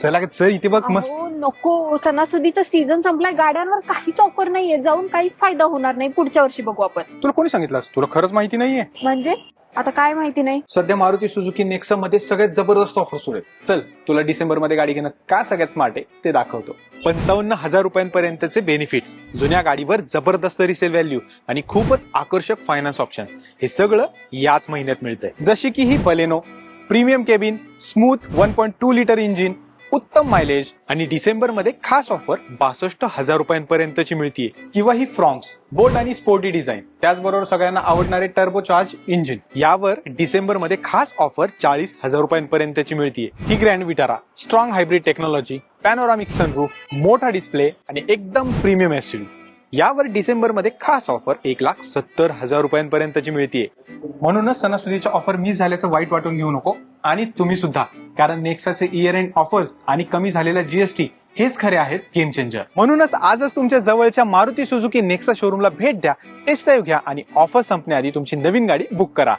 चला चल इथे बघ मस्त. अहो, नको, सणासुदीचा सीझन संपलाय, गाड्यांवर काहीच ऑफर नाहीये, जाऊन काहीच फायदा होणार नाही, पुढच्या वर्षी बघू आपण. तुला कोणी सांगितलंस? तुला खरंच माहिती नाहीये? म्हणजे आता काय माहिती नाही? सध्या मारुती सुझुकी नेक्सा मध्ये सगळ्यात जबरदस्त ऑफर सुरू आहेत. चल तुला डिसेंबर मध्ये गाडी घेणं का सगळ्यात स्मार्ट आहे ते दाखवतो. 55,000 रुपयांपर्यंतचे बेनिफिट्स, जुन्या गाडीवर जबरदस्त रिसेल व्हॅल्यू आणि खूपच आकर्षक फायनान्स ऑप्शन्स, हे सगळं याच महिन्यात मिळतंय. जशी की ही Baleno, premium cabin, smooth 1.2 litre engine, उत्तम मायलेज आणि डिसेंबर मध्ये खास ऑफर 62,000 रुपयांपर्यंतची मिळतीये. किंवा ही फ्रॉन्क्स, बोल्ड आणि स्पोर्टी डिझाईन, त्याचबरोबर सगळ्यांना आवडणारे टर्बो चार्ज इंजिन, यावर डिसेंबर मध्ये खास ऑफर 40,000 रुपयांपर्यंतची मिळतीये. ही Grand Vitara, strong hybrid technology, panoramic sunroof, मोठा डिस्प्ले आणि एकदम प्रीमियम एसयूव्ही, यावर डिसेंबर मध्ये खास ऑफर 1,70,000 रुपयांपर्यंतची मिळतीये. म्हणूनच सणासुदीच्या ऑफर मिस झाल्याचं वाईट वाटून घेऊ नको, आणि तुम्ही सुद्धा, कारण नेक्साचे इयर एंड ऑफर्स आणि कमी झालेला जीएसटी हेच खरे आहेत गेम चेंजर. म्हणूनच आजच तुमच्या जवळच्या मारुती सुझुकी नेक्सा शोरूमला भेट द्या, टेस्ट ड्राईव्ह घ्या आणि ऑफर संपण्याआधी तुमची नवीन गाडी बुक करा.